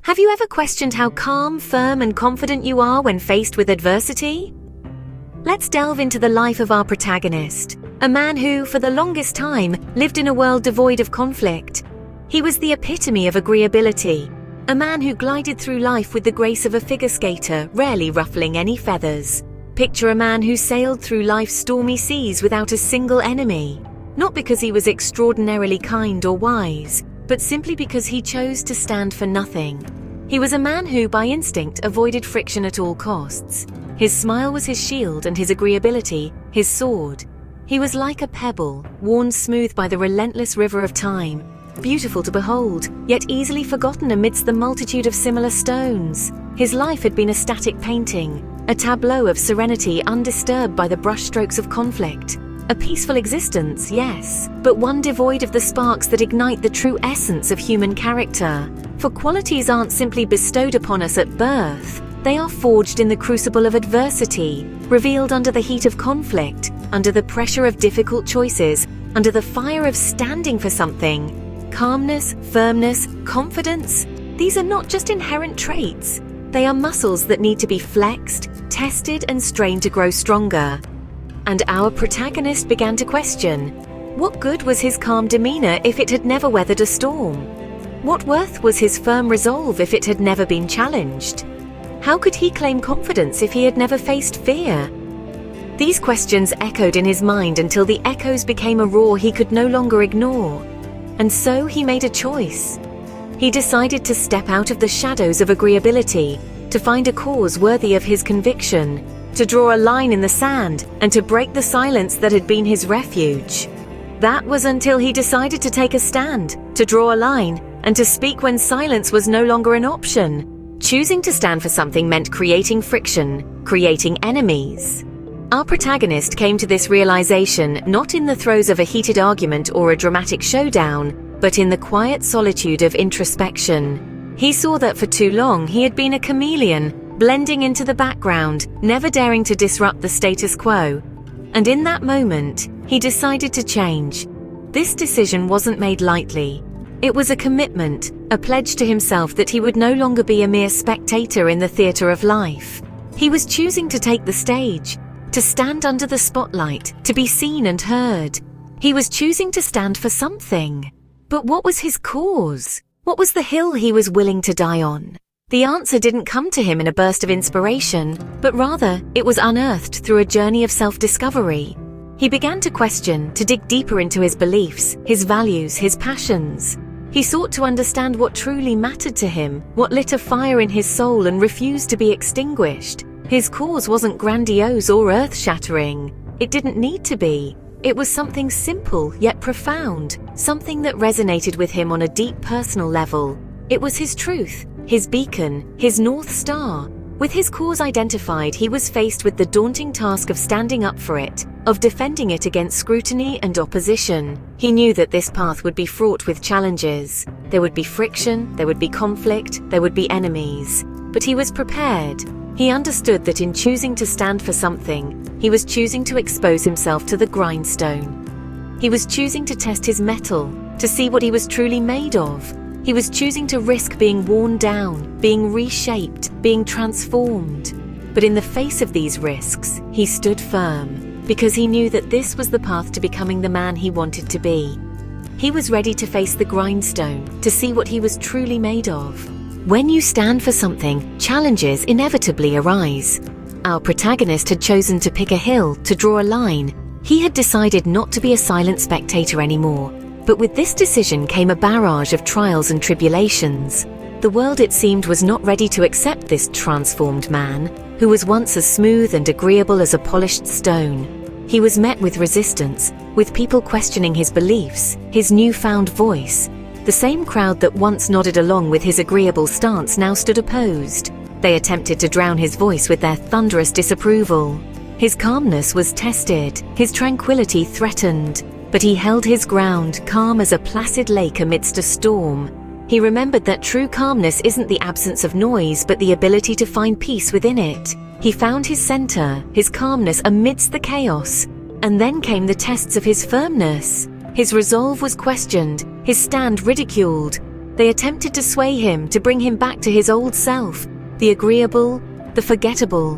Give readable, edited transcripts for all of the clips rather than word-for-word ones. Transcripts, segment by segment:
Have you ever questioned how calm, firm, and confident you are when faced with adversity? Let's delve into the life of our protagonist, a man who, for the longest time, lived in a world devoid of conflict. He was the epitome of agreeability, a man who glided through life with the grace of a figure skater, rarely ruffling any feathers. Picture a man who sailed through life's stormy seas without a single enemy, not because he was extraordinarily kind or wise, but simply because he chose to stand for nothing. He was a man who, by instinct, avoided friction at all costs. His smile was his shield and his agreeability, his sword. He was like a pebble, worn smooth by the relentless river of time, beautiful to behold, yet easily forgotten amidst the multitude of similar stones. His life had been a static painting, a tableau of serenity undisturbed by the brushstrokes of conflict. A peaceful existence, yes, but one devoid of the sparks that ignite the true essence of human character. For qualities aren't simply bestowed upon us at birth. They are forged in the crucible of adversity, revealed under the heat of conflict, under the pressure of difficult choices, under the fire of standing for something. Calmness, firmness, confidence, these are not just inherent traits. They are muscles that need to be flexed, tested, and strained to grow stronger. And our protagonist began to question, what good was his calm demeanor if it had never weathered a storm? What worth was his firm resolve if it had never been challenged? How could he claim confidence if he had never faced fear? These questions echoed in his mind until the echoes became a roar he could no longer ignore. And so he made a choice. He decided to step out of the shadows of agreeability, to find a cause worthy of his conviction, to draw a line in the sand, and to break the silence that had been his refuge. That was until he decided to take a stand, to draw a line, and to speak when silence was no longer an option. Choosing to stand for something meant creating friction, creating enemies. Our protagonist came to this realization not in the throes of a heated argument or a dramatic showdown, but in the quiet solitude of introspection. He saw that for too long he had been a chameleon, blending into the background, never daring to disrupt the status quo. And in that moment, he decided to change. This decision wasn't made lightly. It was a commitment, a pledge to himself that he would no longer be a mere spectator in the theater of life. He was choosing to take the stage, to stand under the spotlight, to be seen and heard. He was choosing to stand for something. But what was his cause? What was the hill he was willing to die on? The answer didn't come to him in a burst of inspiration, but rather, it was unearthed through a journey of self-discovery. He began to question, to dig deeper into his beliefs, his values, his passions. He sought to understand what truly mattered to him, what lit a fire in his soul and refused to be extinguished. His cause wasn't grandiose or earth-shattering. It didn't need to be. It was something simple yet profound, something that resonated with him on a deep personal level. It was his truth, his beacon, his North Star. With his cause identified, he was faced with the daunting task of standing up for it, of defending it against scrutiny and opposition. He knew that this path would be fraught with challenges. There would be friction, there would be conflict, there would be enemies. But he was prepared. He understood that in choosing to stand for something, he was choosing to expose himself to the grindstone. He was choosing to test his mettle, to see what he was truly made of. He was choosing to risk being worn down, being reshaped, being transformed. But in the face of these risks, he stood firm, because he knew that this was the path to becoming the man he wanted to be. He was ready to face the grindstone, to see what he was truly made of. When you stand for something, challenges inevitably arise. Our protagonist had chosen to pick a hill, to draw a line. He had decided not to be a silent spectator anymore. But with this decision came a barrage of trials and tribulations. The world, it seemed, was not ready to accept this transformed man, who was once as smooth and agreeable as a polished stone. He was met with resistance, with people questioning his beliefs, his newfound voice. The same crowd that once nodded along with his agreeable stance now stood opposed. They attempted to drown his voice with their thunderous disapproval. His calmness was tested, his tranquility threatened. But he held his ground, calm as a placid lake amidst a storm. He remembered that true calmness isn't the absence of noise, but the ability to find peace within it. He found his center, his calmness amidst the chaos. And then came the tests of his firmness. His resolve was questioned, his stand ridiculed. They attempted to sway him, to bring him back to his old self, the agreeable, the forgettable.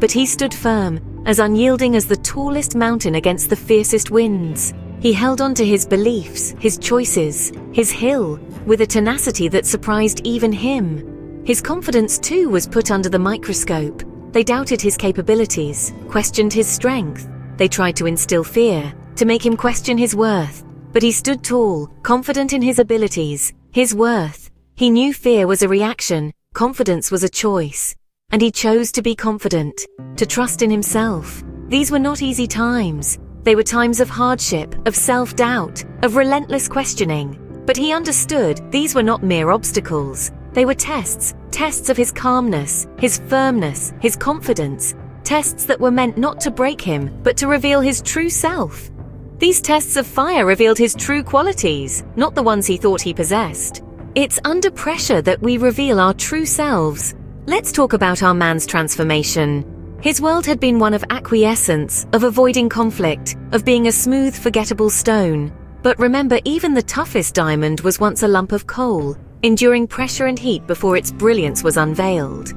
But he stood firm, as unyielding as the tallest mountain against the fiercest winds. He held on to his beliefs, his choices, his hill, with a tenacity that surprised even him. His confidence too was put under the microscope. They doubted his capabilities, questioned his strength. They tried to instill fear, to make him question his worth. But he stood tall, confident in his abilities, his worth. He knew fear was a reaction, confidence was a choice. And he chose to be confident, to trust in himself. These were not easy times. They were times of hardship, of self-doubt, of relentless questioning. But he understood these were not mere obstacles. They were tests, tests of his calmness, his firmness, his confidence, tests that were meant not to break him, but to reveal his true self. These tests of fire revealed his true qualities, not the ones he thought he possessed. It's under pressure that we reveal our true selves. Let's talk about our man's transformation. His world had been one of acquiescence, of avoiding conflict, of being a smooth, forgettable stone. But remember, even the toughest diamond was once a lump of coal, enduring pressure and heat before its brilliance was unveiled.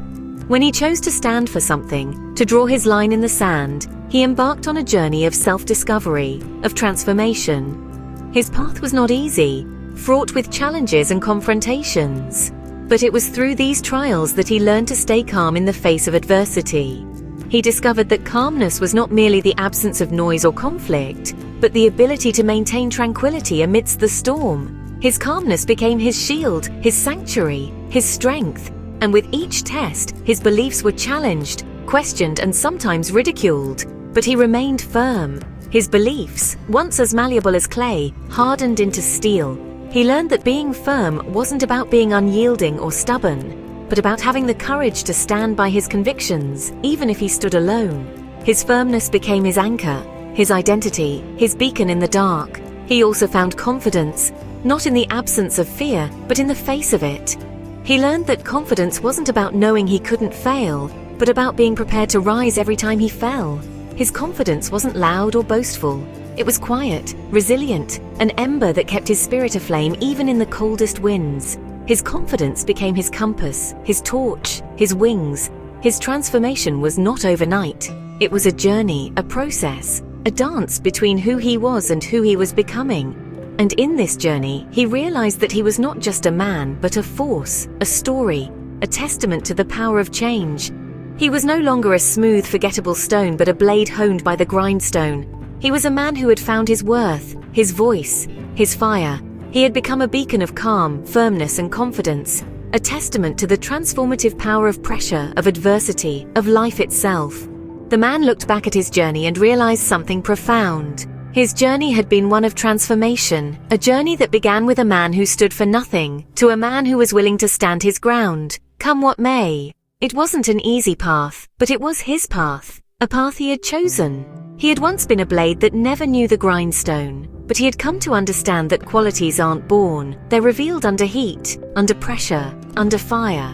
When he chose to stand for something, to draw his line in the sand, he embarked on a journey of self-discovery, of transformation. His path was not easy, fraught with challenges and confrontations. But it was through these trials that he learned to stay calm in the face of adversity. He discovered that calmness was not merely the absence of noise or conflict, but the ability to maintain tranquility amidst the storm. His calmness became his shield, his sanctuary, his strength. And with each test, his beliefs were challenged, questioned, and sometimes ridiculed. But he remained firm. His beliefs, once as malleable as clay, hardened into steel. He learned that being firm wasn't about being unyielding or stubborn, but about having the courage to stand by his convictions, even if he stood alone. His firmness became his anchor, his identity, his beacon in the dark. He also found confidence, not in the absence of fear, but in the face of it. He learned that confidence wasn't about knowing he couldn't fail, but about being prepared to rise every time he fell. His confidence wasn't loud or boastful. It was quiet, resilient, an ember that kept his spirit aflame even in the coldest winds. His confidence became his compass, his torch, his wings. His transformation was not overnight. It was a journey, a process, a dance between who he was and who he was becoming. And in this journey, he realized that he was not just a man, but a force, a story, a testament to the power of change. He was no longer a smooth, forgettable stone, but a blade honed by the grindstone. He was a man who had found his worth, his voice, his fire. He had become a beacon of calm, firmness, and confidence, a testament to the transformative power of pressure, of adversity, of life itself. The man looked back at his journey and realized something profound. His journey had been one of transformation, a journey that began with a man who stood for nothing, to a man who was willing to stand his ground, come what may. It wasn't an easy path, but it was his path, a path he had chosen. He had once been a blade that never knew the grindstone, but he had come to understand that qualities aren't born, they're revealed under heat, under pressure, under fire.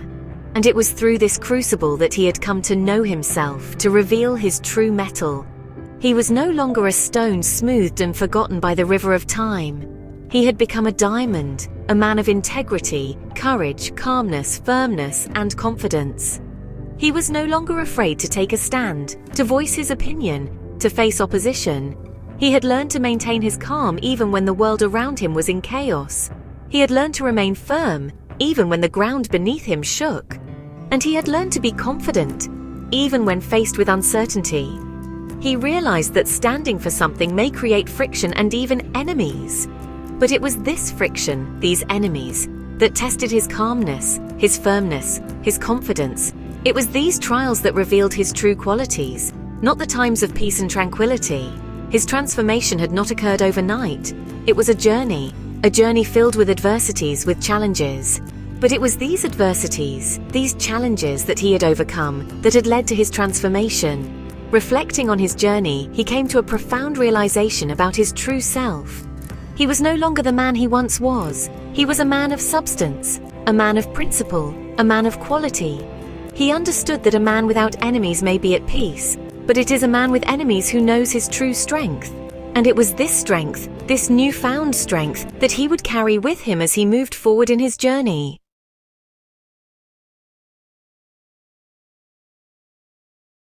And it was through this crucible that he had come to know himself, to reveal his true metal. He was no longer a stone smoothed and forgotten by the river of time. He had become a diamond, a man of integrity, courage, calmness, firmness, and confidence. He was no longer afraid to take a stand, to voice his opinion, to face opposition. He had learned to maintain his calm even when the world around him was in chaos. He had learned to remain firm even when the ground beneath him shook. And he had learned to be confident even when faced with uncertainty. He realized that standing for something may create friction and even enemies. But it was this friction, these enemies, that tested his calmness, his firmness, his confidence. It was these trials that revealed his true qualities, not the times of peace and tranquility. His transformation had not occurred overnight. It was a journey filled with adversities, with challenges. But it was these adversities, these challenges that he had overcome, that had led to his transformation. Reflecting on his journey, he came to a profound realization about his true self. He was no longer the man he once was. He was a man of substance, a man of principle, a man of quality. He understood that a man without enemies may be at peace, but it is a man with enemies who knows his true strength. And it was this strength, this newfound strength, that he would carry with him as he moved forward in his journey.